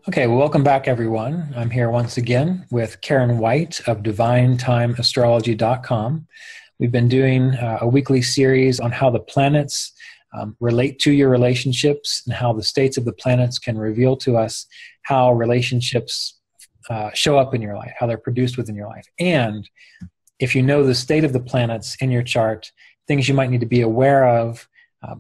Okay, well, welcome back, everyone. I'm here once again with Karen White of DivineTimeAstrology.com. We've been doing a weekly series on how the planets relate to your relationships and how the states of the planets can reveal to us how relationships show up in your life, how they're produced within your life. And if you know the state of the planets in your chart, things you might need to be aware of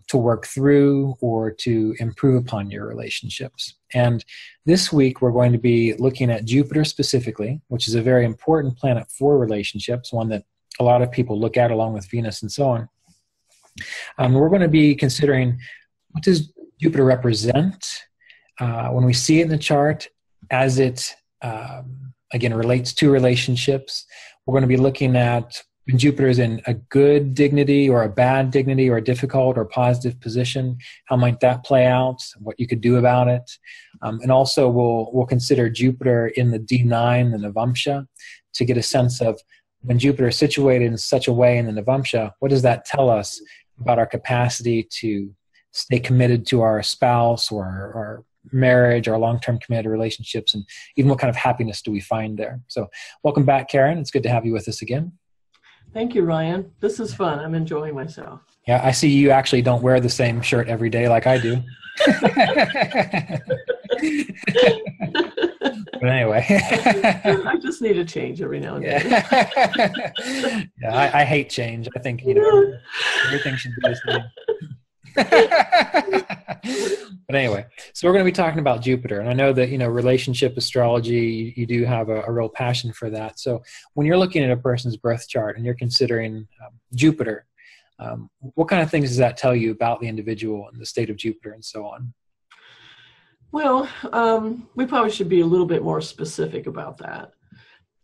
to work through or to improve upon your relationships. And this week we're going to be looking at Jupiter specifically, which is a very important planet for relationships, one that a lot of people look at along with Venus and so on. We're going to be considering, what does Jupiter represent when we see it in the chart as it, again, relates to relationships. We're going to be looking at when Jupiter is in a good dignity or a bad dignity or a difficult or positive position, how might that play out, what you could do about it. And also we'll consider Jupiter in the D9, the Navamsha, to get a sense of when Jupiter is situated in such a way in the Navamsha, what does that tell us about our capacity to stay committed to our spouse or our marriage or long-term committed relationships, and even what kind of happiness do we find there. So welcome back, Karen. It's good to have you with us again. Thank you, Ryan. This is fun. I'm enjoying myself. Yeah, I see you actually don't wear the same shirt every day like I do. But anyway. I just need a change every now and then. Yeah, I hate change. I think, everything should be the same. But anyway, so we're going to be talking about Jupiter, and I know that relationship astrology, you do have a real passion for that. So when you're looking at a person's birth chart and you're considering Jupiter, what kind of things does that tell you about the individual and the state of Jupiter and so on? Well, we probably should be a little bit more specific about that.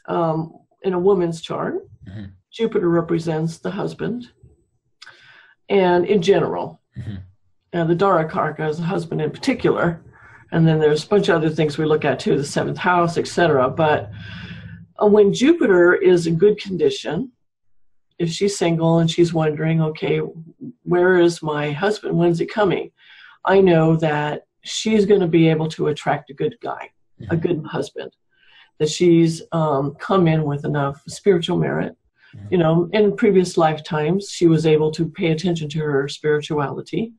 In a woman's chart, Jupiter represents the husband, and in general. The AtmaKaraka is the husband in particular, and then there's a bunch of other things we look at too, the seventh house, etc. But when Jupiter is in good condition, if she's single and she's wondering, okay, where is my husband? When's he coming? I know that she's going to be able to attract a good guy, a good husband, that she's come in with enough spiritual merit. In previous lifetimes, she was able to pay attention to her spirituality.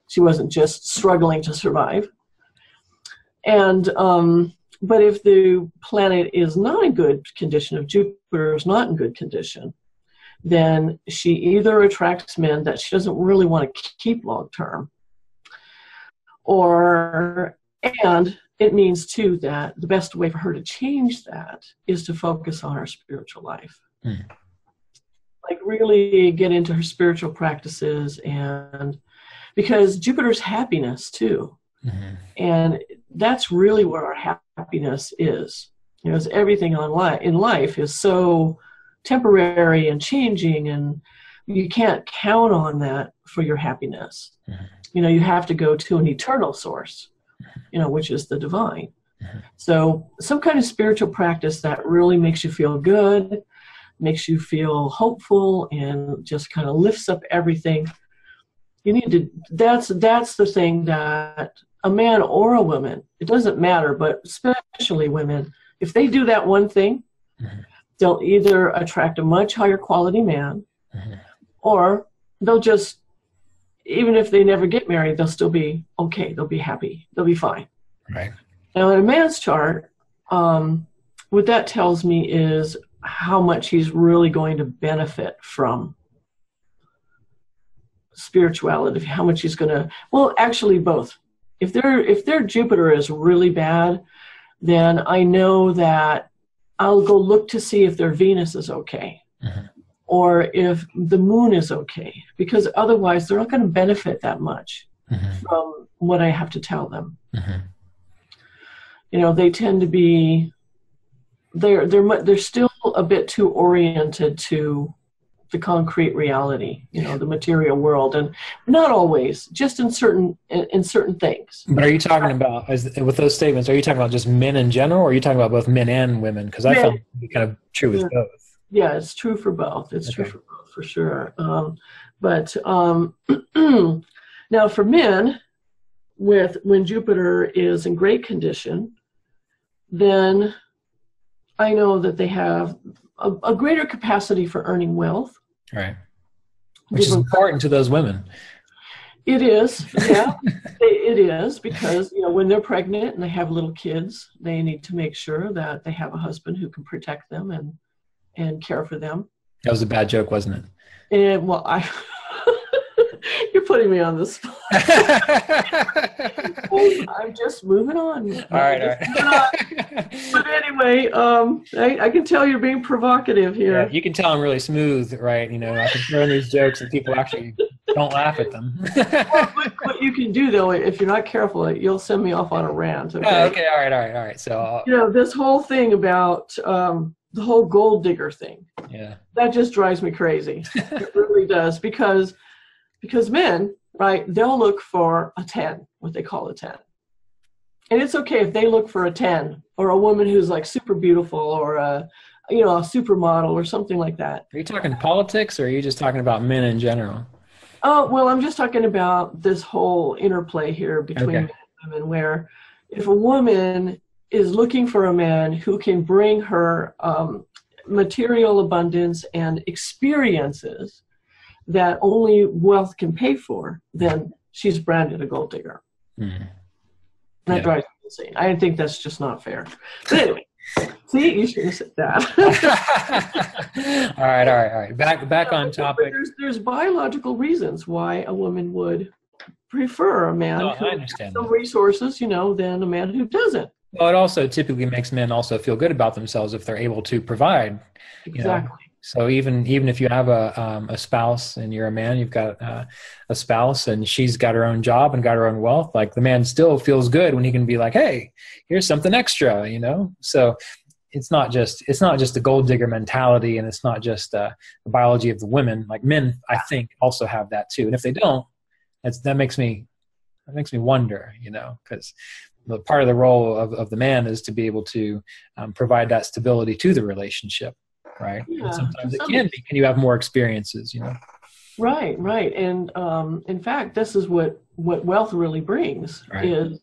She wasn't just struggling to survive. And, but if the planet is not in good condition, if Jupiter is not in good condition, then she either attracts men that she doesn't really want to keep long term, and it means too that the best way for her to change that is to focus on her spiritual life. Like really get into her spiritual practices, and because Jupiter's happiness too. And that's really where our happiness is. As everything in life is so temporary and changing, and you can't count on that for your happiness. You have to go to an eternal source, which is the divine. So some kind of spiritual practice that really makes you feel good, makes you feel hopeful, and just kind of lifts up everything. You need to, that's the thing that a man or a woman, it doesn't matter, but especially women, if they do that one thing, they'll either attract a much higher quality man, or they'll just, even if they never get married, they'll still be okay. They'll be happy. They'll be fine. Right. Now in a man's chart, what that tells me is how much he's really going to benefit from spirituality, how much he's going to, well, actually both. If their Jupiter is really bad, then I know that I'll go look to see if their Venus is okay, or if the moon is okay, because otherwise they're not going to benefit that much from what I have to tell them. They tend to be, they're still a bit too oriented to the concrete reality, the material world, and not always, just in certain things. But are you talking about, with those statements, are you talking about just men in general, or are you talking about both men and women? Because I found it to be kind of true with both. Yeah, it's true for both. It's true for both, for sure. But now for men, when Jupiter is in great condition, then I know that they have a greater capacity for earning wealth. Right. Which is important to those women. It is, yeah, it is, because, you know, when they're pregnant and they have little kids, they need to make sure that they have a husband who can protect them and care for them. That was a bad joke, wasn't it? And, well, you're putting me on the spot. I'm just moving on. All right. But anyway, I can tell you're being provocative here. Yeah, you can tell I'm really smooth, right? You know, I can throw in these jokes and people actually don't laugh at them. Well, what you can do, though, if you're not careful, you'll send me off on a rant. Okay. Oh, okay. All right. So, you know, this whole thing about the whole gold digger thing. Yeah. That just drives me crazy. It really does, because men, right, they'll look for a 10, what they call a 10. And it's okay if they look for a 10 or a woman who's like super beautiful or a supermodel or something like that. Are you talking politics, or are you just talking about men in general? Oh, well, I'm just talking about this whole interplay here between men and women, where if a woman is looking for a man who can bring her material abundance and experiences that only wealth can pay for, then she's branded a gold digger. Mm-hmm. That drives me insane. I think that's just not fair. But anyway, see, you should have said that. All right. Back on topic. There's biological reasons why a woman would prefer a man who has some resources, you know, than a man who doesn't. Well, it also typically makes men also feel good about themselves if they're able to provide. Exactly. You know? So even if you have a spouse and you're a man, you've got a spouse and she's got her own job and got her own wealth, like the man still feels good when he can be like, hey, here's something extra, you know? So it's not just the gold digger mentality, and it's not just the biology of the women. Like men, I think, also have that too. And if they don't, that makes me wonder, you know, because the part of the role of the man is to be able to provide that stability to the relationship. Right. Yeah, and sometimes it can be. Can you have more experiences, you know? Right. And in fact, this is what wealth really brings, is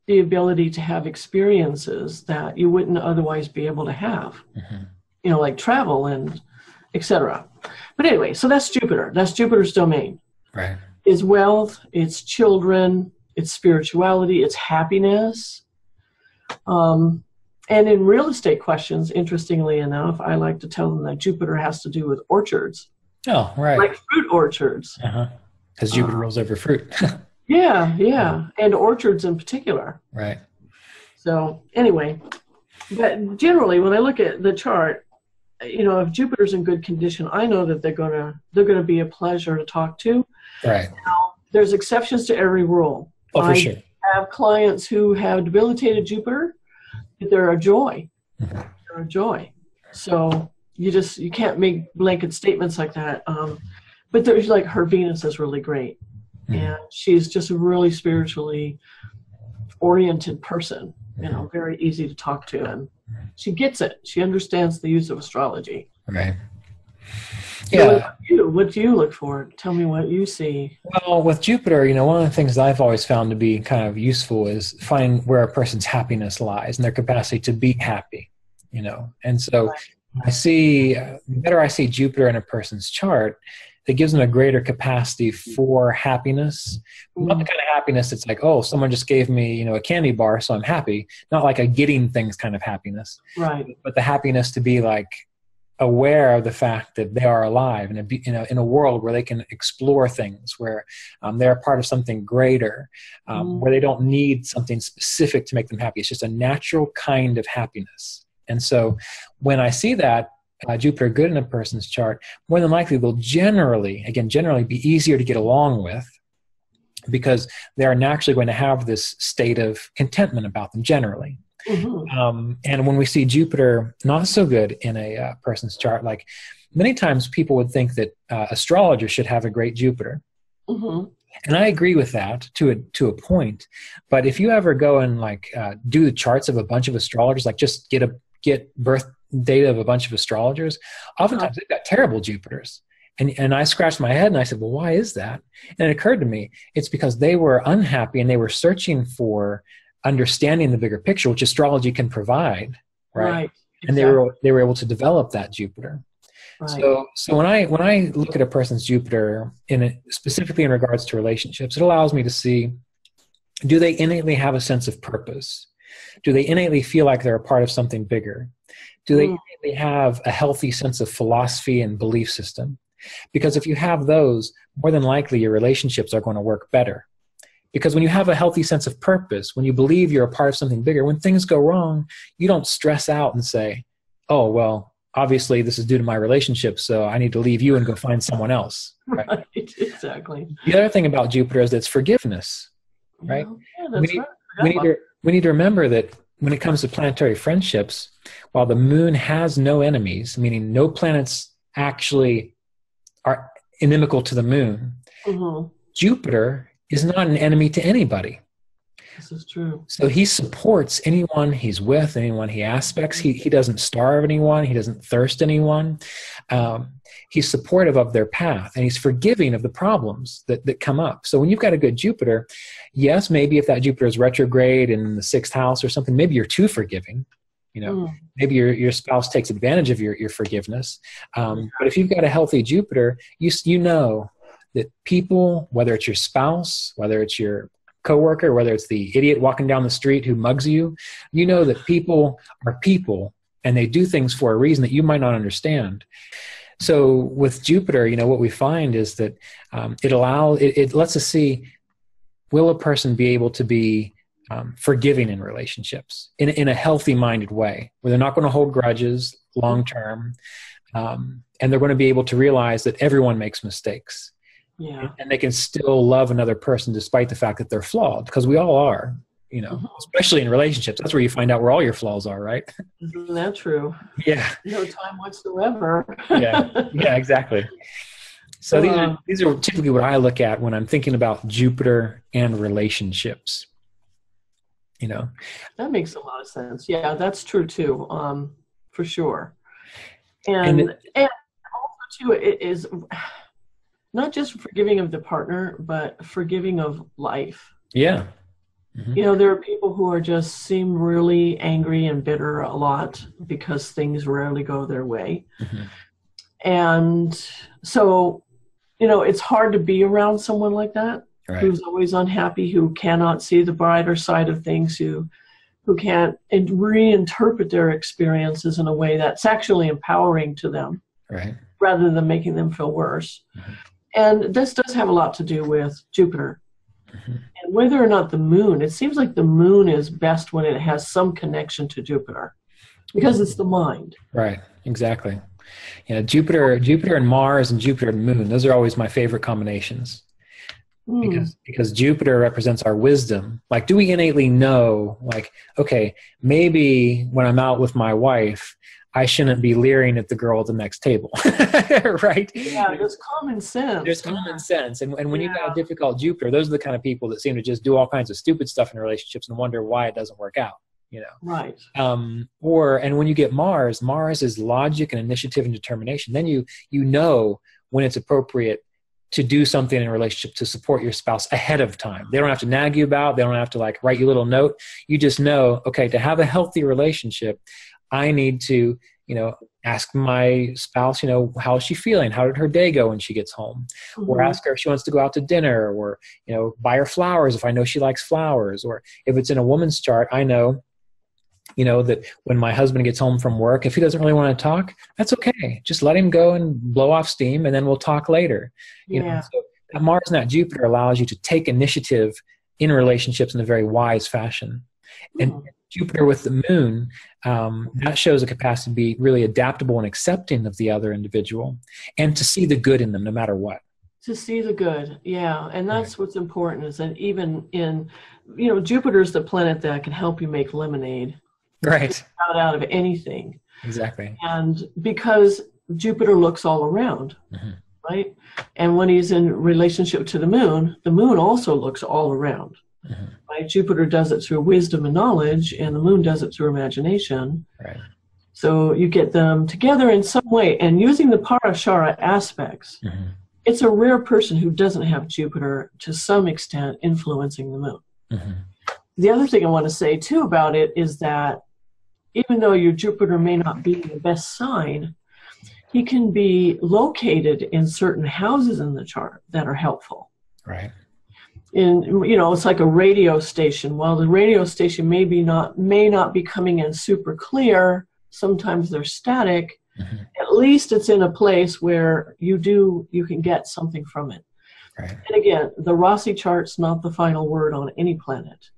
the ability to have experiences that you wouldn't otherwise be able to have. Mm-hmm. You know, like travel and etc. But anyway, so that's Jupiter. That's Jupiter's domain. Right. It's wealth, it's children, it's spirituality, it's happiness. And in real estate questions, interestingly enough, I like to tell them that Jupiter has to do with orchards. Oh, right. Like fruit orchards. Because Jupiter rules over fruit. Yeah. And orchards in particular. Right. So anyway, but generally when I look at the chart, you know, if Jupiter's in good condition, I know that they're gonna be a pleasure to talk to. Right. Now, there's exceptions to every rule. Oh, for sure. I have clients who have debilitated Jupiter. They're a joy. Mm-hmm. They're a joy. So you can't make blanket statements like that. But there's like her Venus is really great. Mm-hmm. And she's just a really spiritually oriented person, you know, very easy to talk to. And she gets it. She understands the use of astrology. Right. Yeah. So what do you look for? Tell me what you see. Well, with Jupiter, you know, one of the things that I've always found to be kind of useful is finding where a person's happiness lies and their capacity to be happy, you know. And so the better I see Jupiter in a person's chart, it gives them a greater capacity for happiness. Mm-hmm. Not the kind of happiness that's like, oh, someone just gave me, you know, a candy bar, so I'm happy. Not like a getting things kind of happiness. Right. But the happiness to be like, aware of the fact that they are alive in a world where they can explore things, where they're part of something greater, where they don't need something specific to make them happy. It's just a natural kind of happiness. And so when I see that Jupiter good in a person's chart, more than likely they'll generally be easier to get along with, because they are naturally going to have this state of contentment about them generally. Mm-hmm. And when we see Jupiter not so good in a person's chart, like many times people would think that astrologers should have a great Jupiter. Mm-hmm. And I agree with that to a point. But if you ever go and like do the charts of a bunch of astrologers, like just get birth data of a bunch of astrologers, oftentimes they've got terrible Jupiters. And I scratched my head and I said, well, why is that? And it occurred to me, it's because they were unhappy and they were searching for understanding the bigger picture, which astrology can provide, right? And exactly. they were able to develop that Jupiter. Right. So when I look at a person's Jupiter specifically in regards to relationships, it allows me to see, do they innately have a sense of purpose? Do they innately feel like they're a part of something bigger? Do they innately have a healthy sense of philosophy and belief system? Because if you have those, more than likely your relationships are going to work better. Because when you have a healthy sense of purpose, when you believe you're a part of something bigger, when things go wrong, you don't stress out and say, oh, well, obviously this is due to my relationship, so I need to leave you and go find someone else. Right? Exactly. The other thing about Jupiter is that it's forgiveness, right? Yeah, that's we need to remember that when it comes to planetary friendships, while the moon has no enemies, meaning no planets actually are inimical to the moon, Jupiter is not an enemy to anybody. This is true. So he supports anyone he's with, anyone he aspects. He doesn't starve anyone. He doesn't thirst anyone. He's supportive of their path, and he's forgiving of the problems that come up. So when you've got a good Jupiter, yes, maybe if that Jupiter is retrograde in the 6th house or something, maybe you're too forgiving. Maybe your spouse takes advantage of your forgiveness. But if you've got a healthy Jupiter, you know that people, whether it's your spouse, whether it's your coworker, whether it's the idiot walking down the street who mugs you, you know that people are people and they do things for a reason that you might not understand. So with Jupiter, what we find is that it lets us see, will a person be able to be forgiving in relationships in a healthy minded way, where they're not going to hold grudges long term, and they're going to be able to realize that everyone makes mistakes. Yeah. And they can still love another person despite the fact that they're flawed, because we all are, especially in relationships. That's where you find out where all your flaws are, right? Isn't that true? Yeah. No time whatsoever. Yeah, exactly. So these are typically what I look at when I'm thinking about Jupiter and relationships. That makes a lot of sense. Yeah, that's true too, for sure. And also too, it is not just forgiving of the partner, but forgiving of life. Yeah. There are people who seem really angry and bitter a lot because things rarely go their way. And so, it's hard to be around someone like that, right, who's always unhappy, who cannot see the brighter side of things, who can't reinterpret their experiences in a way that's actually empowering to them, right, rather than making them feel worse. And this does have a lot to do with Jupiter. And whether or not the moon, it seems like the moon is best when it has some connection to Jupiter, because it's the mind. Right, exactly. Jupiter and Mars and Jupiter and the moon, those are always my favorite combinations. Because Jupiter represents our wisdom. Like, do we innately know, like, okay, maybe when I'm out with my wife, I shouldn't be leering at the girl at the next table, right? Yeah, there's common sense. There's common sense. And when you've got a difficult Jupiter, those are the kind of people that seem to just do all kinds of stupid stuff in relationships and wonder why it doesn't work out, Right. And when you get Mars is logic and initiative and determination. Then you know when it's appropriate to do something in a relationship to support your spouse ahead of time. They don't have to nag you about, they don't have to write you a little note. You just know, okay, to have a healthy relationship, I need to, ask my spouse, how is she feeling? How did her day go when she gets home? Or ask her if she wants to go out to dinner, or, buy her flowers if I know she likes flowers. Or if it's in a woman's chart, I know, that when my husband gets home from work, if he doesn't really want to talk, that's okay. Just let him go and blow off steam, and then we'll talk later. So that Mars and that Jupiter allows you to take initiative in relationships in a very wise fashion. And Jupiter with the moon, that shows a capacity to be really adaptable and accepting of the other individual, and to see the good in them no matter what. To see the good, yeah. And that's what's important, is that even in, Jupiter's the planet that can help you make lemonade. Right. Out of anything. Exactly. And because Jupiter looks all around, right? And when he's in relationship to the moon also looks all around. Right? Jupiter does it through wisdom and knowledge, and the moon does it through imagination. Right. So you get them together in some way, and using the Parashara aspects, it's a rare person who doesn't have Jupiter to some extent influencing the moon. The other thing I want to say too about it is that even though your Jupiter may not be the best sign, he can be located in certain houses in the chart that are helpful. Right. And it's like a radio station. While the radio station may not be coming in super clear, sometimes they're static. At least it's in a place where you can get something from it. Right. And again, the Rasi chart's not the final word on any planet.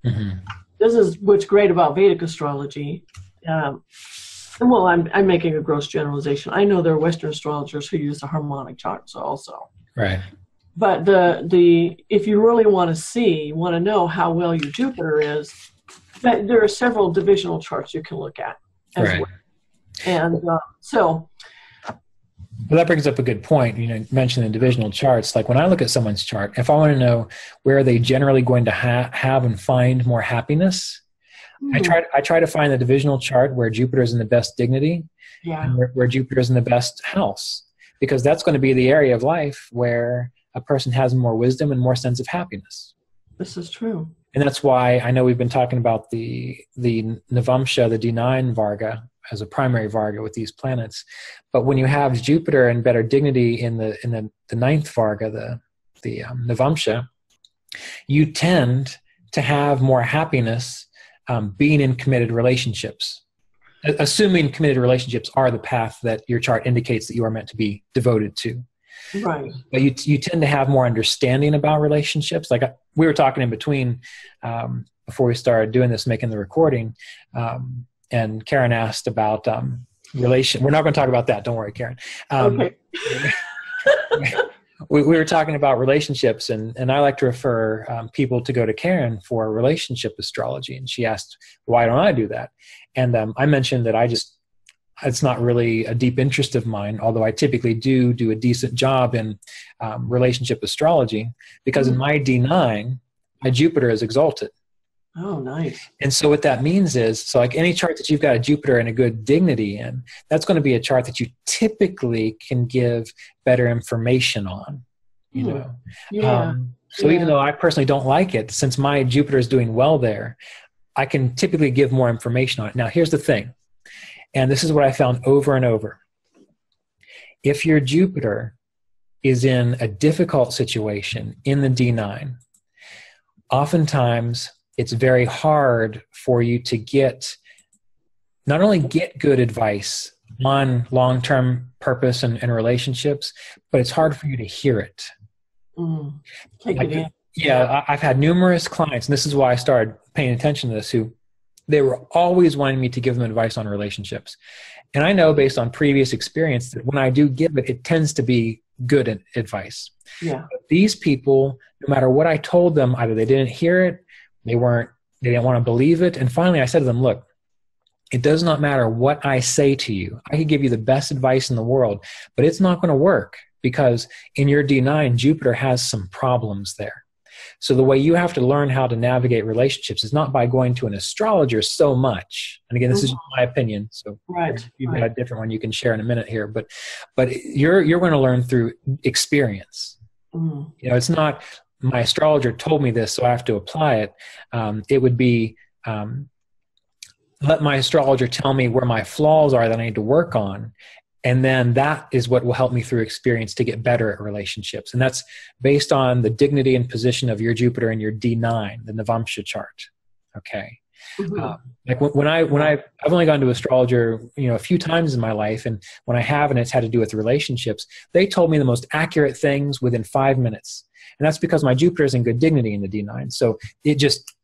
This is what's great about Vedic astrology. Well, I'm making a gross generalization. I know there are Western astrologers who use the harmonic charts also. Right. But if you really want to know how well your Jupiter is, there are several divisional charts you can look at as well. And well, that brings up a good point. You mentioned the divisional charts. Like when I look at someone's chart, if I want to know where are they generally going to have and find more happiness, I try to find the divisional chart where Jupiter is in the best dignity, and where Jupiter is in the best house, because that's going to be the area of life where a person has more wisdom and more sense of happiness. This is true. And that's why I know we've been talking about the Navamsha, the D9 Varga, as a primary Varga with these planets. But when you have Jupiter in better dignity in the ninth Varga, the Navamsha, you tend to have more happiness being in committed relationships, assuming committed relationships are the path that your chart indicates that you are meant to be devoted to. Right. But you tend to have more understanding about relationships. Like we were talking in between before we started doing this, making the recording, and Karen asked about relation. We're not going to talk about that. Don't worry, Karen. Okay. We were talking about relationships, and I like to refer people to go to Karen for relationship astrology. And she asked, why don't I do that? And I mentioned that it's not really a deep interest of mine, although I typically do a decent job in relationship astrology, because in my D9, my Jupiter is exalted. Oh, nice. And so what that means is, so like any chart that you've got a Jupiter and a good dignity in, that's going to be a chart that you typically can give better information on, Even though I personally don't like it, since my Jupiter is doing well there, I can typically give more information on it. Now, here's the thing, and this is what I found over and over. If your Jupiter is in a difficult situation in the D9, oftentimes it's very hard for you to not only get good advice on long-term purpose and relationships, but it's hard for you to hear it. Take it in. Yeah, I've had numerous clients, and this is why I started paying attention to this, who they were always wanting me to give them advice on relationships. And I know based on previous experience that when I do give it, it tends to be good advice. Yeah. But these people, no matter what I told them, either they didn't hear it, they didn't want to believe it. And finally I said to them, look, it does not matter what I say to you. I could give you the best advice in the world, but it's not going to work because in your D9, Jupiter has some problems there. So the way you have to learn how to navigate relationships is not by going to an astrologer so much. And again, this is my opinion. So if you've got a different one you can share in a minute here, but you're going to learn through experience. It's not, my astrologer told me this, so I have to apply it. It would be, let my astrologer tell me where my flaws are that I need to work on. And then that is what will help me through experience to get better at relationships. And that's based on the dignity and position of your Jupiter in your D9, the Navamsha chart. Okay. Like when I've only gone to astrologer, a few times in my life, and when I have, and it's had to do with relationships, they told me the most accurate things within 5 minutes. And that's because my Jupiter is in good dignity in the D9. So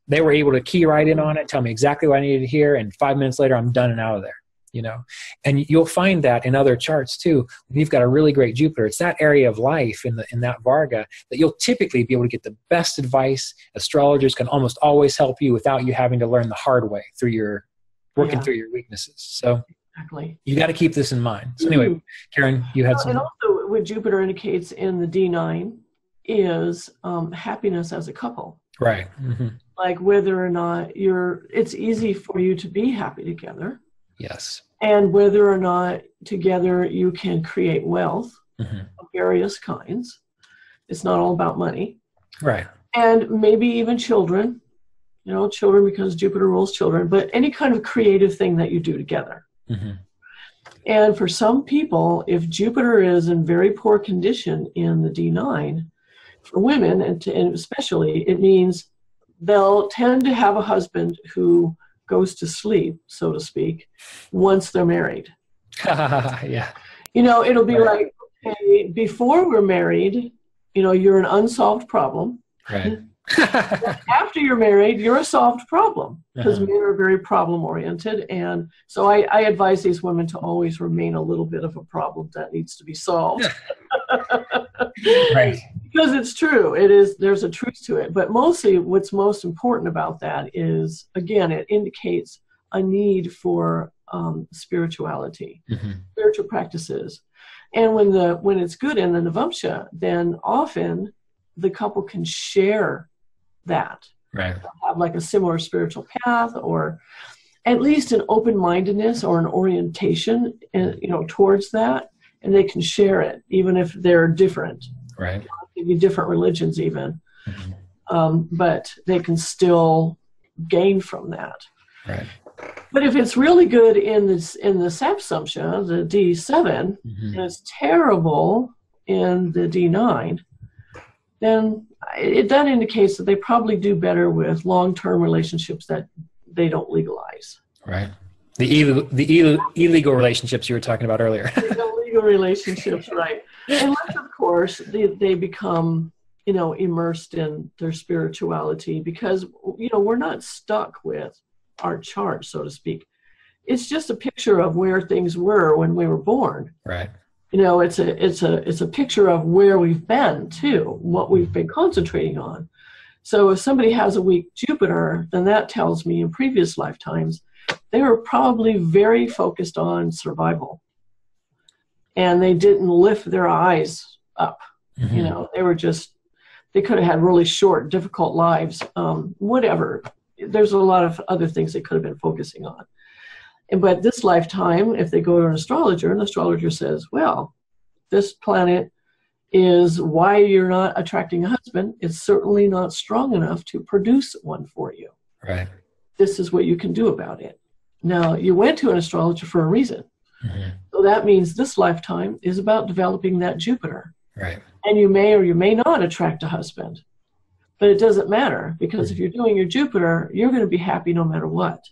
they were able to key right in on it, tell me exactly what I needed to hear. And 5 minutes later, I'm done and out of there, and you'll find that in other charts too. When you've got a really great Jupiter, it's that area of life in that Varga that you'll typically be able to get the best advice. Astrologers can almost always help you without you having to learn the hard way through working through your weaknesses. So you got to keep this in mind. So anyway, Karen, you had some. And also what Jupiter indicates in the D9 is happiness as a couple. Right. Like whether or not it's easy for you to be happy together. Yes. and whether or not together you can create wealth Mm-hmm. of various kinds. It's not all about money. Right. And maybe even children, children, because Jupiter rules children, but any kind of creative thing that you do together. Mm-hmm. And for some people, if Jupiter is in very poor condition in the D9, for women, and especially, it means they'll tend to have a husband who goes to sleep, so to speak, once they're married. Yeah. It'll be like, okay, before we're married, you're an unsolved problem. Right. After you're married, you're a solved problem, because men are very problem oriented. And so I advise these women to always remain a little bit of a problem that needs to be solved. Right. Because it's true. There's a truth to it. But mostly what's most important about that is, again, it indicates a need for spirituality, spiritual practices. And when it's good in the Navamsha, then often the couple can share that. Right. Have like a similar spiritual path, or at least an open-mindedness or an orientation, towards that, and they can share it, even if they're different. Right. Maybe different religions even, but they can still gain from that. Right. But if it's really good in the Sapsamsha, the D7, and it's terrible in the D9, then that indicates that they probably do better with long-term relationships that they don't legalize. Right. The illegal relationships you were talking about earlier. Illegal relationships, right. Unless, of course, they become, immersed in their spirituality, because, we're not stuck with our chart, so to speak. It's just a picture of where things were when we were born. Right. It's a picture of where we've been too, what we've been concentrating on. So if somebody has a weak Jupiter, then that tells me in previous lifetimes they were probably very focused on survival, and they didn't lift their eyes up. They could have had really short, difficult lives, whatever. There's a lot of other things they could have been focusing on. But this lifetime, if they go to an astrologer, and the astrologer says, well, this planet is why you're not attracting a husband. It's certainly not strong enough to produce one for you. Right. This is what you can do about it. Now, you went to an astrologer for a reason. So that means this lifetime is about developing that Jupiter. Right. And you may or you may not attract a husband. But it doesn't matter, because if you're doing your Jupiter, you're going to be happy no matter what.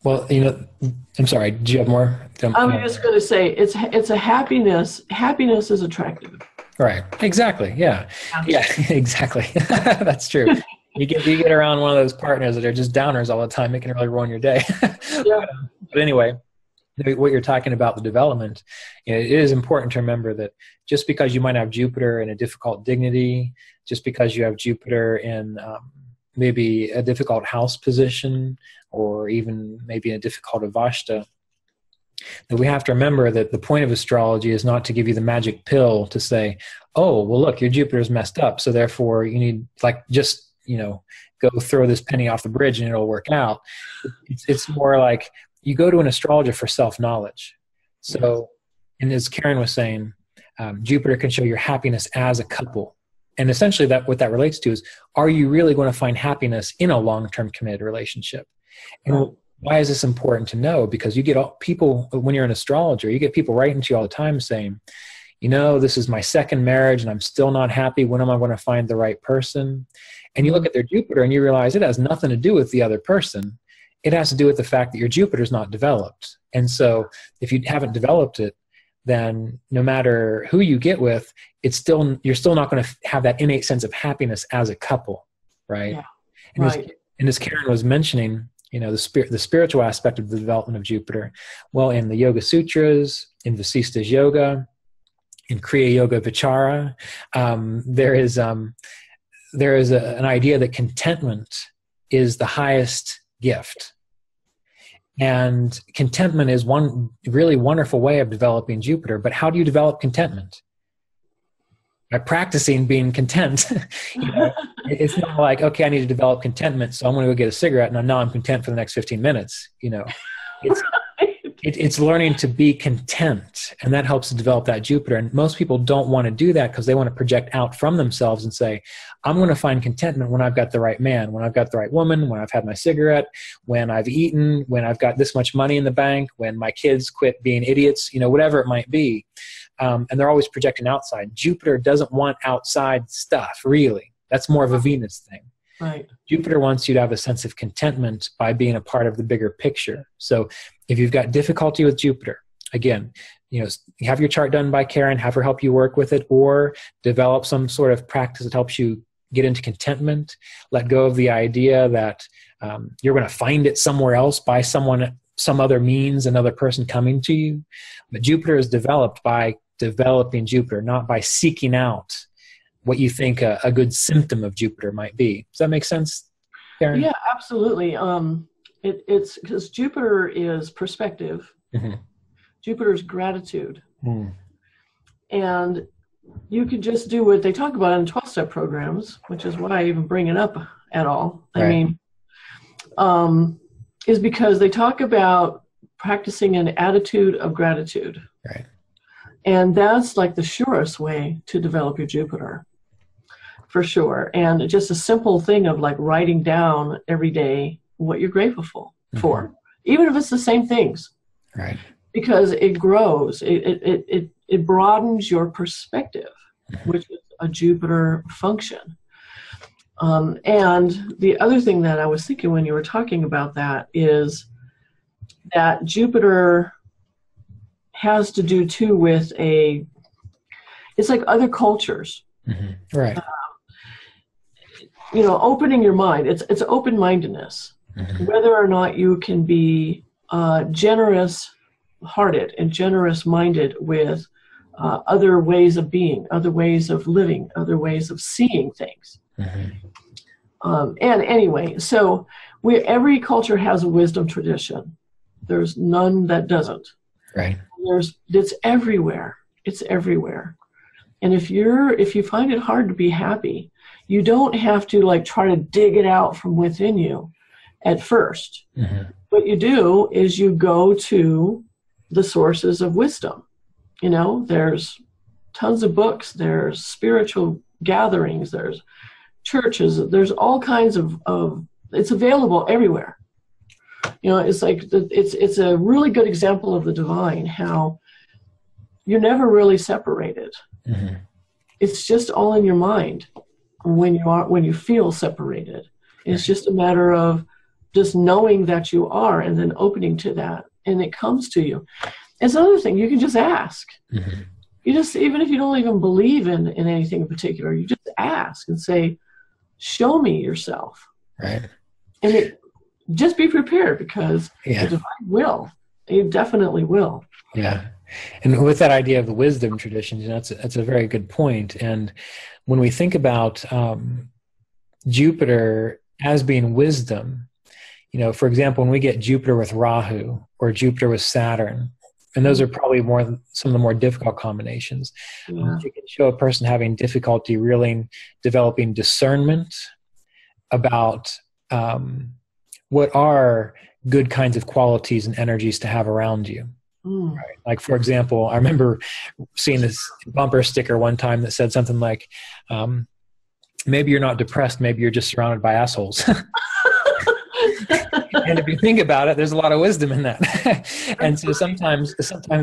Well, I'm sorry, do you have more? I'm just going to say it's a happiness. Happiness is attractive. Right. Exactly. Yeah. Yeah, exactly. That's true. You get around one of those partners that are just downers all the time. It can really ruin your day. Yeah. But anyway, what you're talking about, the development, it is important to remember that just because you might have Jupiter in a difficult dignity, just because you have Jupiter in maybe a difficult house position, or even maybe in a difficult avashta, that we have to remember that the point of astrology is not to give you the magic pill to say, oh, well, look, your Jupiter's messed up, so therefore you need, go throw this penny off the bridge and it'll work out. It's more like you go to an astrologer for self-knowledge. So, and as Karen was saying, Jupiter can show your happiness as a couple. And essentially what that relates to is, are you really going to find happiness in a long-term committed relationship? And why is this important to know? Because you get people, when you're an astrologer, you get people writing to you all the time saying, this is my second marriage and I'm still not happy. When am I going to find the right person? And you look at their Jupiter and you realize it has nothing to do with the other person. It has to do with the fact that your Jupiter's not developed. And so if you haven't developed it, then no matter who you get with, you're still not going to have that innate sense of happiness as a couple, right? Yeah. And as Karen was mentioning, the spiritual aspect of the development of Jupiter, well, in the Yoga Sutras, in Vasista's Yoga, in Kriya Yoga Vichara, there is an idea that contentment is the highest gift. And contentment is one really wonderful way of developing Jupiter. But how do you develop contentment? By practicing being content. It's not like, okay, I need to develop contentment, so I'm going to go get a cigarette, and now I'm content for the next 15 minutes. it's learning to be content, and that helps to develop that Jupiter. And most people don't want to do that because they want to project out from themselves and say, I'm going to find contentment when I've got the right man, when I've got the right woman, when I've had my cigarette, when I've eaten, when I've got this much money in the bank, when my kids quit being idiots, you know, whatever it might be. And they're always projecting outside. Jupiter doesn't want outside stuff, really. That's more of a Venus thing. Right. Jupiter wants you to have a sense of contentment by being a part of the bigger picture. So if you've got difficulty with Jupiter, again, you know, have your chart done by Karen, have her help you work with it, or develop some sort of practice that helps you get into contentment. Let go of the idea that you're going to find it somewhere else by someone, some other means, another person coming to you. But Jupiter is developed by developing Jupiter, not by seeking out what you think a good symptom of Jupiter might be. Does that make sense, Karen? Yeah, absolutely. It's because Jupiter is perspective. Mm-hmm. Jupiter is gratitude. Mm. And you could just do what they talk about in 12-step programs, which is why I even bring it up at all. Right. I mean, is because they talk about practicing an attitude of gratitude. Right. And that's like the surest way to develop your Jupiter, for sure. And just a simple thing of like writing down every day what you're grateful for, even if it's the same things. Right. Because it grows, it broadens your perspective, which is a Jupiter function. And the other thing that I was thinking when you were talking about that is that Jupiter has to do too with it's like other cultures. Mm-hmm. Right. You know, opening your mind. It's open-mindedness. Mm-hmm. Whether or not you can be generous-hearted and generous-minded with other ways of being, other ways of living, other ways of seeing things. Mm-hmm. And anyway, so every culture has a wisdom tradition. There's none that doesn't. Right. It's everywhere. It's everywhere. And if you find it hard to be happy, you don't have to like try to dig it out from within you at first. Mm-hmm. What you do is you go to the sources of wisdom. You know, there's tons of books, there's spiritual gatherings, there's churches, there's all kinds of it's available everywhere. You know, it's like it's a really good example of the divine, how you're never really separated. Mm-hmm. It's just all in your mind when you feel separated. It's just a matter of just knowing that you are and then opening to that, and it comes to you. It's another thing, you can just ask. Mm-hmm. You just, even if you don't even believe in anything in particular, you just ask and say, show me yourself. Right. And just be prepared, because the divine will. It definitely will. Yeah. And with that idea of the wisdom traditions, you know, that's a very good point. And when we think about Jupiter as being wisdom, you know, for example, when we get Jupiter with Rahu or Jupiter with Saturn, and those are probably some of the more difficult combinations. Yeah. You can show a person having difficulty really developing discernment about what are good kinds of qualities and energies to have around you. Mm. Right? Like, for example, I remember seeing this bumper sticker one time that said something like, maybe you're not depressed, maybe you're just surrounded by assholes. And if you think about it, there's a lot of wisdom in that. And so sometimes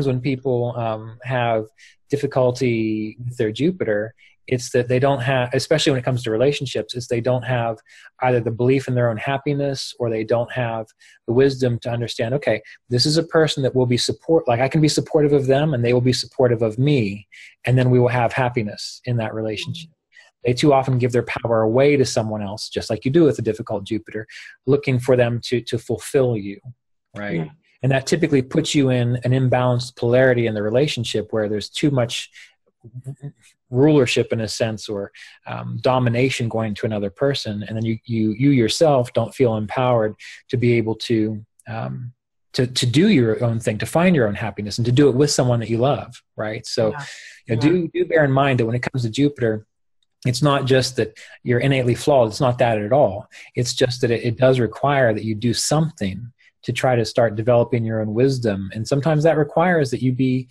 when people have difficulty with their Jupiter, it's that they don't have, especially when it comes to relationships, it's they don't have either the belief in their own happiness, or they don't have the wisdom to understand, okay, this is a person that will be like I can be supportive of them and they will be supportive of me, and then we will have happiness in that relationship. They too often give their power away to someone else, just like you do with a difficult Jupiter, looking for them to fulfill you, right? Yeah. And that typically puts you in an imbalanced polarity in the relationship, where there's too much rulership in a sense, or domination going to another person, and then you yourself don't feel empowered to be able to do your own thing, to find your own happiness, and to do it with someone that you love, right? So you know, do bear in mind that when it comes to Jupiter, it's not just that you're innately flawed. It's not that at all. It's just that it does require that you do something to try to start developing your own wisdom. And sometimes that requires that you be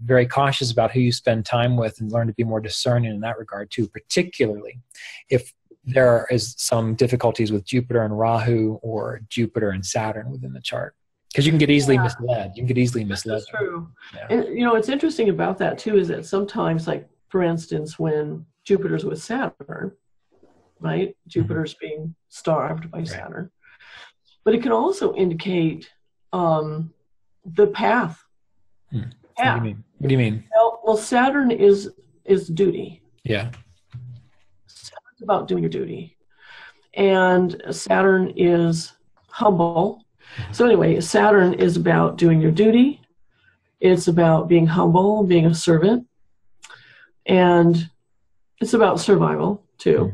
very cautious about who you spend time with and learn to be more discerning in that regard too, particularly if there is some difficulties with Jupiter and Rahu or Jupiter and Saturn within the chart. Because you can get easily misled. You can get easily misled. That's true. Yeah. And, you know, what's interesting about that, too, is that sometimes, like, for instance, when Jupiter's with Saturn, right? Jupiter's being starved by Saturn. But it can also indicate the path. What do you mean? What do you mean? Well, Saturn is duty. Yeah. Saturn's about doing your duty. And Saturn is humble. So anyway, Saturn is about doing your duty. It's about being humble, being a servant. And it's about survival, too.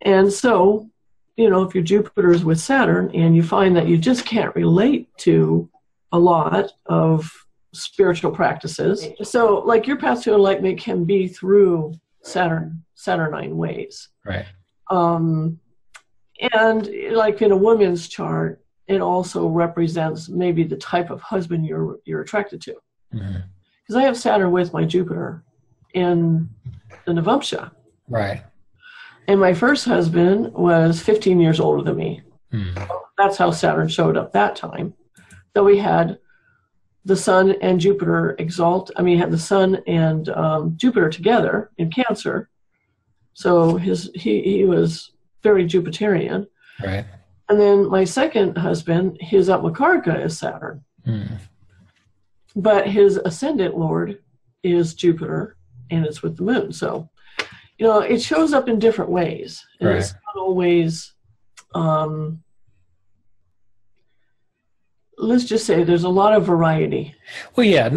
And so, you know, if your Jupiter is with Saturn and you find that you just can't relate to a lot of spiritual practices. So, like, your path to enlightenment can be through Saturnine ways. Right. And like in a woman's chart, it also represents maybe the type of husband you're attracted to. Because I have Saturn with my Jupiter in the Navamsha. Right. And my first husband was 15 years older than me. That's how Saturn showed up that time. So we had the Sun and Jupiter had the Sun and Jupiter together in Cancer. So he was very Jupiterian. Right. And then my second husband, his AtmaKaraka is Saturn. But his ascendant lord is Jupiter, and it's with the moon. So, you know, it shows up in different ways. And it's not always, let's just say there's a lot of variety. Well, yeah.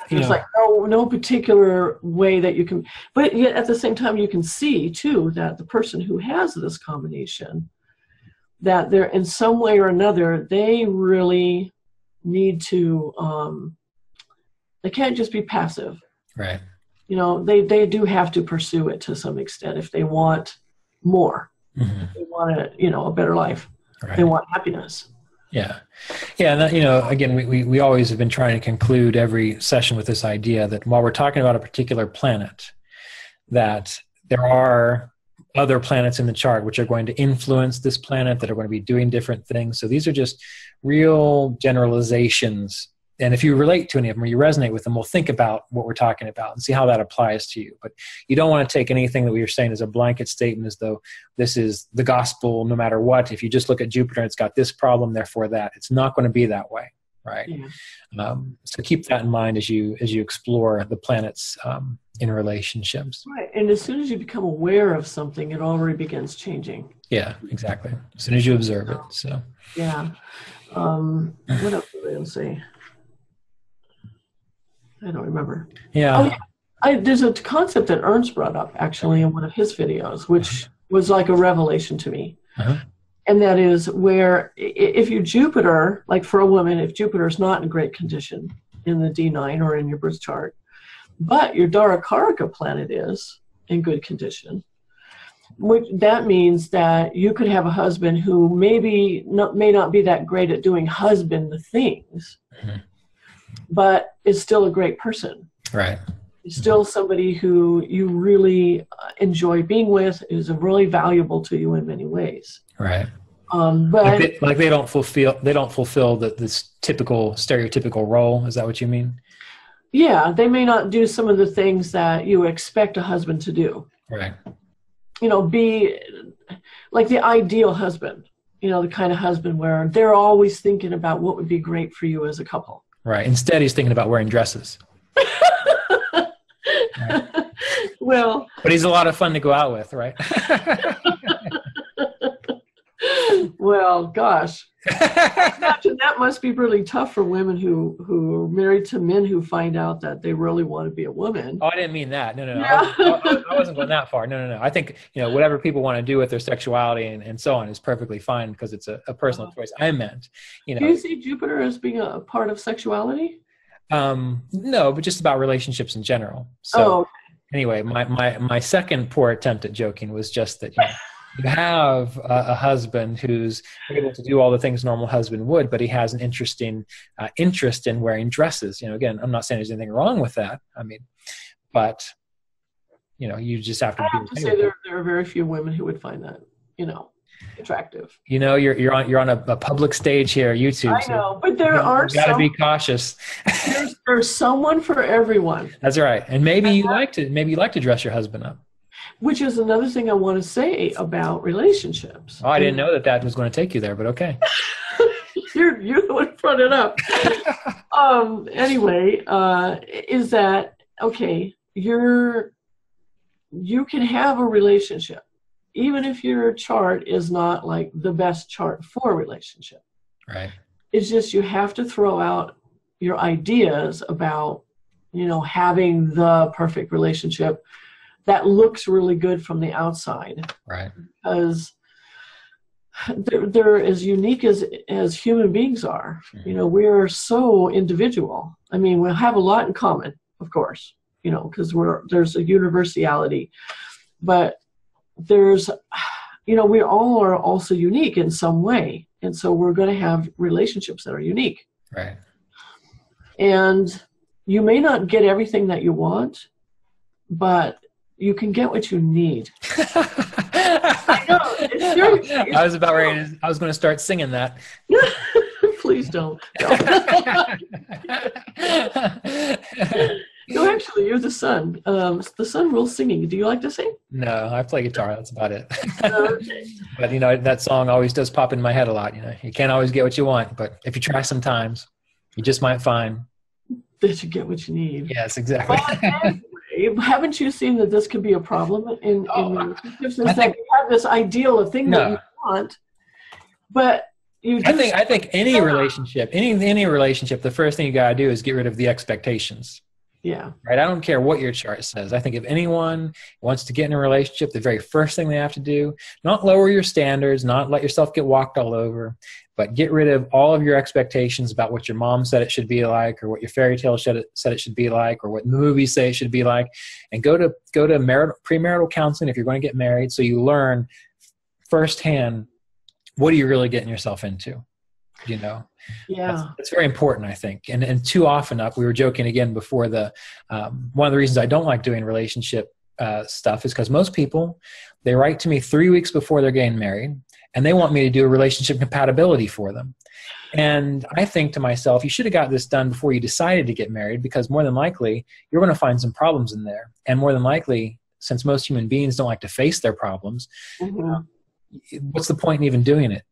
There's like no particular way that you can, but yet at the same time you can see, too, that the person who has this combination, that they're in some way or another, they really need to, they can't just be passive. Right. You know, they do have to pursue it to some extent if they want more. If they want a better life. Right. They want happiness. Yeah. Yeah. And that, you know, again, we always have been trying to conclude every session with this idea that while we're talking about a particular planet, that there are other planets in the chart which are going to influence this planet, that are going to be doing different things. So these are just real generalizations. And if you relate to any of them or you resonate with them, we'll think about what we're talking about and see how that applies to you. But you don't want to take anything that we are saying as a blanket statement as though this is the gospel no matter what. If you just look at Jupiter, it's got this problem, therefore that. It's not going to be that way, right? Yeah. So keep that in mind as you explore the planets in relationships. Right, and as soon as you become aware of something, it already begins changing. Yeah, exactly. As soon as you observe it. So. Yeah. What else did I say? I don't remember. Yeah. Oh, yeah. There's a concept that Ernst brought up, actually, in one of his videos, which was like a revelation to me. And that is where if your Jupiter, like for a woman, if Jupiter is not in great condition in the D9 or in your birth chart, but your Dara-Karaka planet is in good condition, that means that you could have a husband who may not be that great at doing husband things, but is still a great person. Right. He's still somebody who you really enjoy being with, is really valuable to you in many ways. Right. But they don't fulfill this typical stereotypical role. Is that what you mean? Yeah, they may not do some of the things that you expect a husband to do. Right. You know, be like the ideal husband. You know, the kind of husband where they're always thinking about what would be great for you as a couple. Right. Instead, he's thinking about wearing dresses. Right. Well, but he's a lot of fun to go out with, right? Well, gosh, I imagine that must be really tough for women who are married to men who find out that they really want to be a woman. Oh, I didn't mean that. No. Yeah. I wasn't going that far. No. I think, whatever people want to do with their sexuality and so on is perfectly fine because it's a personal choice. I meant, Do you see Jupiter as being a part of sexuality? No, but just about relationships in general. So, okay. Anyway, my second poor attempt at joking was just that, you have a husband who's able to do all the things a normal husband would, but he has an interesting interest in wearing dresses. You know, again, I'm not saying there's anything wrong with that. I mean, but you know, you just have to. I have to say there are very few women who would find that, you know, attractive. You know, you're on a public stage here, YouTube. I know, but there are. You got to be cautious. There's someone for everyone. That's right, and maybe you like to dress your husband up. Which is another thing I want to say about relationships. Oh, I didn't know that was going to take you there, but okay. You're the one who brought it up. Anyway, is that okay? You can have a relationship, even if your chart is not like the best chart for a relationship. Right. It's just you have to throw out your ideas about, you know, having the perfect relationship that looks really good from the outside. Right. Because they're as unique as human beings are. Mm-hmm. You know, we are so individual. I mean, we'll have a lot in common, of course, you know, because there's a universality. But there's, you know, we all are also unique in some way. And so we're going to have relationships that are unique. Right. And you may not get everything that you want, but you can get what you need. I know. I was about ready to, I was going to start singing that. Please don't. No, actually, you're the sun. The sun rules singing. Do you like to sing? No, I play guitar. That's about it. Okay. But, you know, that song always does pop in my head a lot. You know, you can't always get what you want, but if you try sometimes, you just might find that you get what you need. Yes, exactly. Anyway, haven't you seen that this could be a problem in relationships? Is that you have this ideal of thing that you want, but you I think any relationship, any relationship, the first thing you got to do is get rid of the expectations. Yeah. Right. I don't care what your chart says. I think if anyone wants to get in a relationship, the very first thing they have to do, not lower your standards, not let yourself get walked all over, but get rid of all of your expectations about what your mom said it should be like, or what your fairy tale said it should be like, or what the movies say it should be like, and go to premarital counseling if you're going to get married, so you learn firsthand what are you really getting yourself into. You know, yeah, that's very important, I think. And too often we were joking again before one of the reasons I don't like doing relationship stuff is because most people, they write to me 3 weeks before they're getting married and they want me to do a relationship compatibility for them. And I think to myself, you should have got this done before you decided to get married, because more than likely you're going to find some problems in there. And more than likely, since most human beings don't like to face their problems, what's the point in even doing it?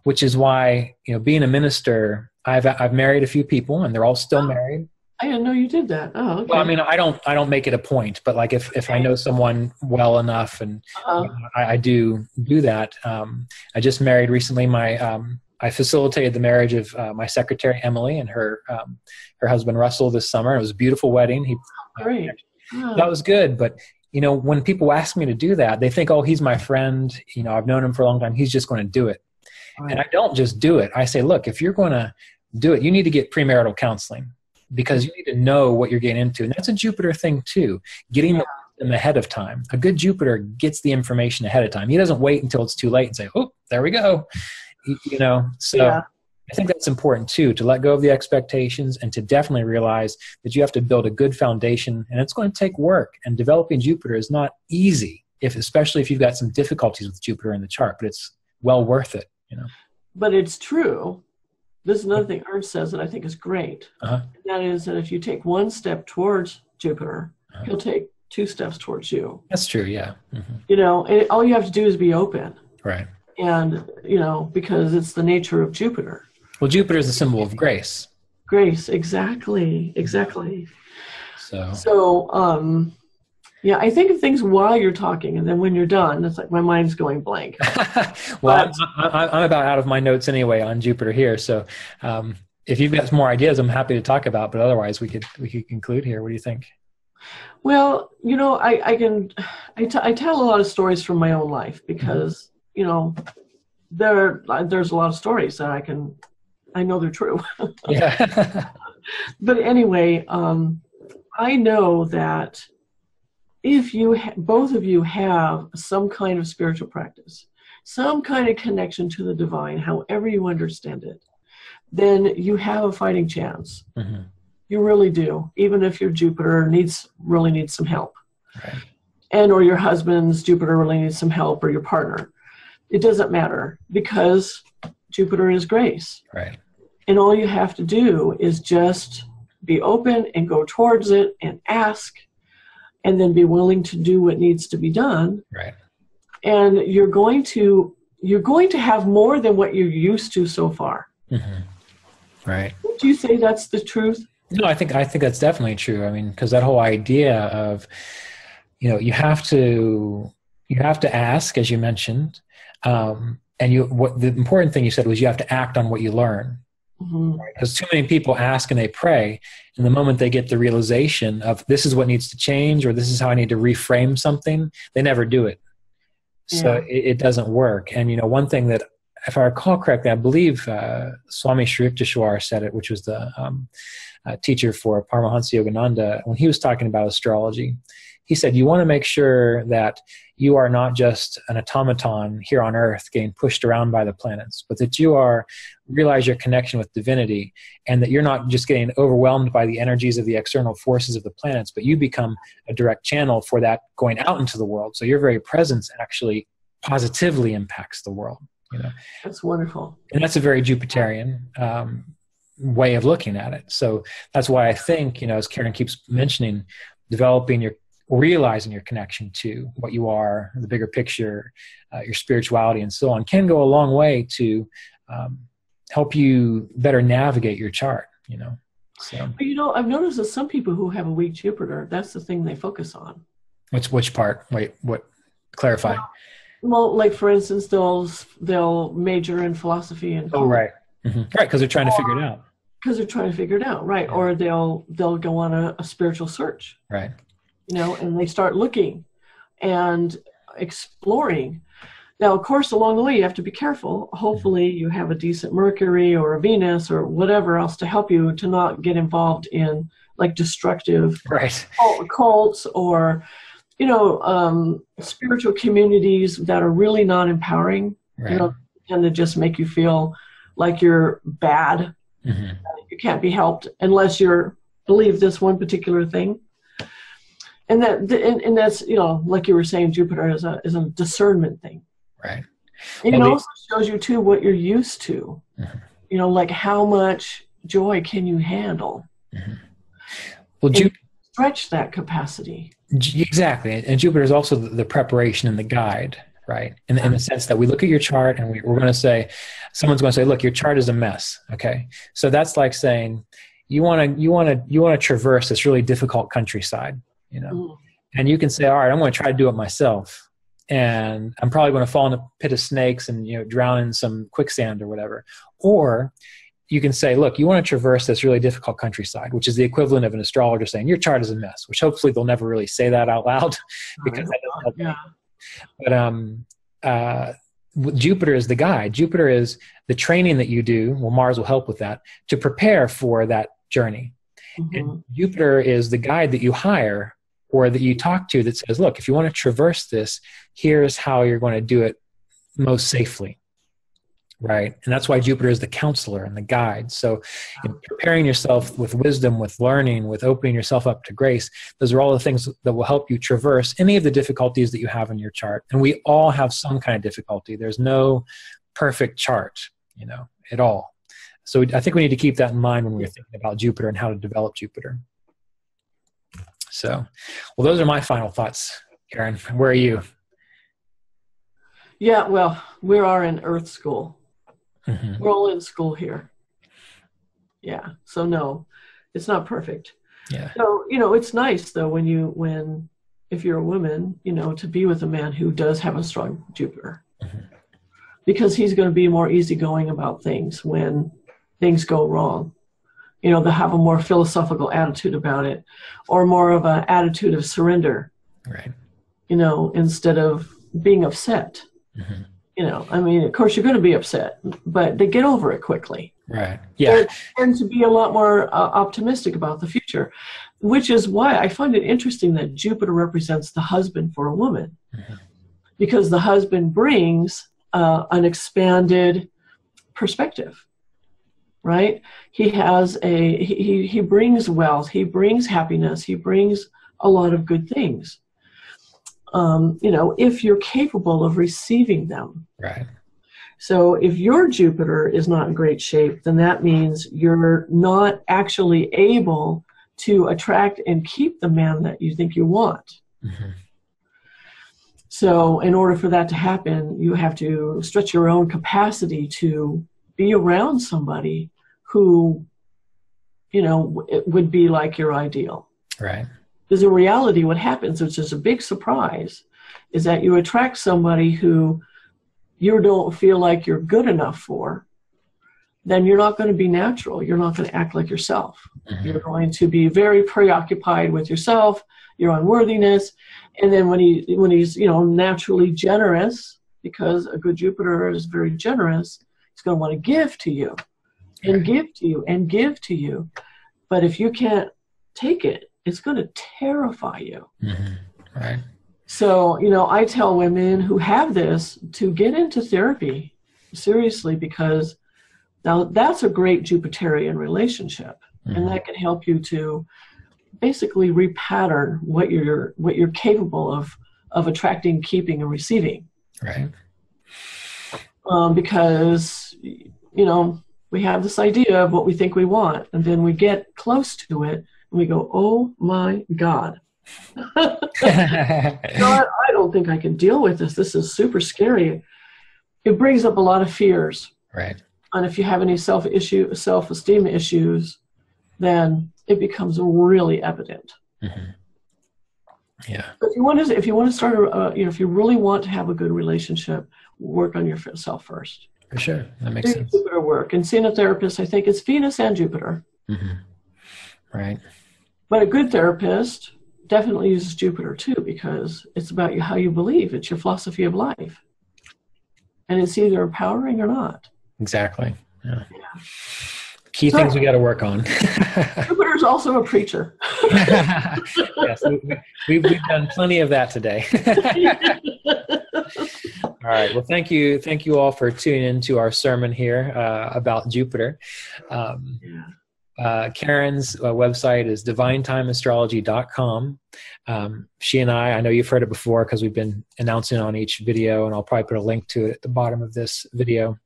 Which is why, you know, being a minister, I've married a few people and they're all still married. I didn't know you did that. Oh, okay. Well, I mean, I don't make it a point, but like if I know someone well enough and I do that. I just married recently. I facilitated the marriage of my secretary Emily and her husband Russell this summer. It was a beautiful wedding. Great. That was good, but you know, when people ask me to do that, they think, oh, he's my friend. You know, I've known him for a long time. He's just going to do it. Right. And I don't just do it. I say, look, if you're going to do it, you need to get premarital counseling, because you need to know what you're getting into. And that's a Jupiter thing too, getting them ahead of time. A good Jupiter gets the information ahead of time. He doesn't wait until it's too late and say, oh, there we go. You know, so I think that's important too, to let go of the expectations and to definitely realize that you have to build a good foundation, and it's going to take work. And developing Jupiter is not easy, especially if you've got some difficulties with Jupiter in the chart, but it's well worth it. You know. But it's true. This is another thing Ernst says that I think is great. And that is that if you take one step towards Jupiter, he'll take 2 steps towards you. That's true, yeah. You know, and all you have to do is be open. Right. And, you know, because it's the nature of Jupiter. Well, Jupiter is a symbol of grace. Grace, exactly. So, yeah, I think of things while you're talking, and then when you're done, it's like my mind's going blank. Well, I'm about out of my notes anyway on Jupiter here. So if you've got some more ideas, I'm happy to talk about, but otherwise we could conclude here. What do you think? Well, you know, I tell a lot of stories from my own life because, you know, there's a lot of stories that I know they're true. Yeah. But anyway, I know that if both of you have some kind of spiritual practice, some kind of connection to the divine, however you understand it, then you have a fighting chance. Mm-hmm. You really do, even if your Jupiter really needs some help. Right. And or your husband's Jupiter really needs some help, or your partner. It doesn't matter, because Jupiter is grace. Right. And all you have to do is just be open and go towards it and ask, and then be willing to do what needs to be done. Right. And you're going to have more than what you're used to so far. Mm-hmm. Right. Would you say that's the truth? No, I think that's definitely true. I mean, because that whole idea of, you have to ask, as you mentioned, and what the important thing you said was you have to act on what you learn. Mm-hmm. Because too many people ask and they pray, and the moment they get the realization of this is what needs to change, or this is how I need to reframe something, they never do it. So it doesn't work. And one thing that, if I recall correctly, I believe Swami Sri Yukteswar said it, which was the teacher for Paramahansa Yogananda, when he was talking about astrology. He said, you want to make sure that you are not just an automaton here on Earth getting pushed around by the planets, but that you realize your connection with divinity, and that you're not just getting overwhelmed by the energies of the external forces of the planets, but you become a direct channel for that going out into the world. So your very presence actually positively impacts the world. That's wonderful. And that's a very Jupiterian way of looking at it. So that's why I think, as Karen keeps mentioning, realizing your connection to what you are, the bigger picture, your spirituality, and so on, can go a long way to help you better navigate your chart. So. But I've noticed that some people who have a weak Jupiter, that's the thing they focus on. Which part? Wait, what? Clarify. Well, like for instance, they'll major in philosophy and right, mm-hmm. Right, because they're trying to figure it out. Because they're trying to figure it out, right? Yeah. Or they'll go on a spiritual search, right? And they start looking and exploring. Now, of course, along the way, you have to be careful. Hopefully, you have a decent Mercury or a Venus or whatever else to help you to not get involved in like destructive cults or spiritual communities that are really not empowering, right. Tend to just make you feel like you're bad. Mm-hmm. You can't be helped unless you believe this one particular thing. And that's, like you were saying, Jupiter is a discernment thing. Right. And it also shows you too what you're used to. Mm-hmm. Like how much joy can you handle? Mm-hmm. Well, stretch that capacity. Exactly. And Jupiter is also the preparation and the guide, right? In the sense that we look at your chart and we're going to say, someone's going to say, look, your chart is a mess. Okay. So that's like saying you want to traverse this really difficult countryside, and you can say, all right, I'm going to try to do it myself. And I'm probably going to fall in a pit of snakes and, drown in some quicksand or whatever. Or you can say, look, you want to traverse this really difficult countryside, which is the equivalent of an astrologer saying your chart is a mess, which hopefully they'll never really say that out loud because that doesn't help. But Jupiter is the guide. Jupiter is the training that you do. Well, Mars will help with that to prepare for that journey. Mm-hmm. And Jupiter is the guide that you hire or that you talk to that says, look, if you want to traverse this, here's how you're going to do it most safely. Right. And that's why Jupiter is the counselor and the guide. So preparing yourself with wisdom, with learning, with opening yourself up to grace, those are all the things that will help you traverse any of the difficulties that you have in your chart. And we all have some kind of difficulty. There's no perfect chart, at all. So I think we need to keep that in mind when we're thinking about Jupiter and how to develop Jupiter. So, well, those are my final thoughts. Karen, where are you? Yeah, well, we are in Earth school. Mm-hmm. We're all in school here. Yeah. So no, it's not perfect. Yeah. So, it's nice though if you're a woman, to be with a man who does have a strong Jupiter. Mm-hmm. Because he's going to be more easygoing about things when things go wrong. They'll have a more philosophical attitude about it, or more of an attitude of surrender. Right. Instead of being upset. Mm-hmm. Of course you're going to be upset, but they get over it quickly. Right. Yeah. They tend to be a lot more optimistic about the future, which is why I find it interesting that Jupiter represents the husband for a woman, mm-hmm. because the husband brings an expanded perspective, right? He has he brings wealth, he brings happiness, he brings a lot of good things. If you're capable of receiving them. Right. So if your Jupiter is not in great shape, then that means you're not actually able to attract and keep the man that you think you want. Mm-hmm. So in order for that to happen, you have to stretch your own capacity to be around somebody who, it would be like your ideal. Right. Because in reality, what happens, which is a big surprise, is that you attract somebody who you don't feel like you're good enough for. Then you're not going to be natural. You're not going to act like yourself. Mm-hmm. You're going to be very preoccupied with yourself, your unworthiness. And then when he's naturally generous, because a good Jupiter is very generous, he's going to want to give to you and right. give to you and give to you. But if you can't take it, it's going to terrify you. Mm-hmm. Right. So, I tell women who have this to get into therapy, seriously, because now that's a great Jupiterian relationship. Mm-hmm. And that can help you to basically repattern what you're capable of attracting, keeping, and receiving. Right. Because, we have this idea of what we think we want, and then we get close to it, and we go, oh my God. I don't think I can deal with this. This is super scary. It brings up a lot of fears. Right. And if you have any self-esteem issues, then it becomes really evident. Mm-hmm. Yeah. If you want to start, if you really want to have a good relationship, work on yourself first. For sure, that makes sense. Jupiter work, and seeing a therapist, I think it's Venus and Jupiter. Mm-hmm. Right. But a good therapist definitely uses Jupiter too, because it's about how you believe. It's your philosophy of life, and it's either empowering or not. Exactly. Yeah. Key things we got to work on. Jupiter's also a preacher. Yes, we've done plenty of that today. All right. Well, thank you all for tuning into our sermon here about Jupiter. Karen's website is divinetimeastrology.com. She and I know you've heard it before because we've been announcing on each video, and I'll probably put a link to it at the bottom of this video.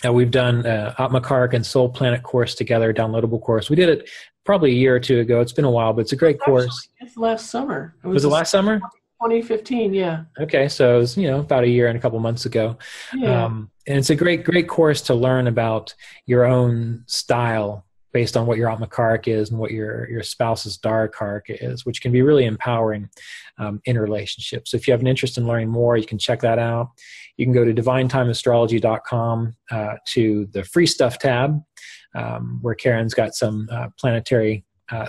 We've done AtmaKaraka and Soul Planet course together, downloadable course. We did it probably a year or two ago. It's been a while, but it's a great course. It's last summer. Was it last summer? 2015, yeah. Okay, so it was about a year and a couple months ago. Yeah. And it's a great course to learn about your own style based on what your AtmaKaraka is and what your spouse's Karaka is, which can be really empowering in relationships. So if you have an interest in learning more, you can check that out. You can go to divinetimeastrology.com to the free stuff tab, where Karen's got some planetary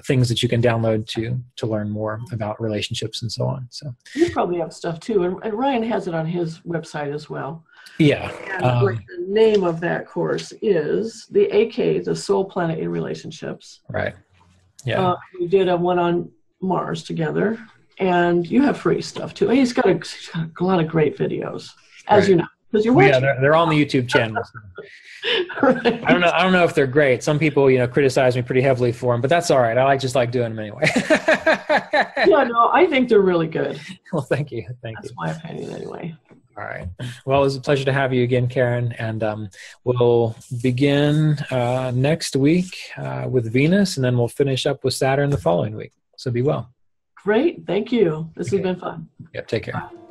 things that you can download to learn more about relationships and so on. So you probably have stuff too, and Ryan has it on his website as well. Yeah. And the name of that course is the AK, the Soul Planet in Relationships. Right. Yeah. We did a one on Mars together, and you have free stuff too. He's got a lot of great videos, as you know, because you're watching. Yeah, they're on the YouTube channel. Right. I don't know if they're great. Some people, criticize me pretty heavily for them, but that's all right. I just like doing them anyway. Yeah, no, I think they're really good. Well, thank you. That's my opinion anyway. All right. Well, it was a pleasure to have you again, Karen. And we'll begin next week with Venus, and then we'll finish up with Saturn the following week. So be well. Great. Thank you. This has been fun. Yep. Take care. Bye.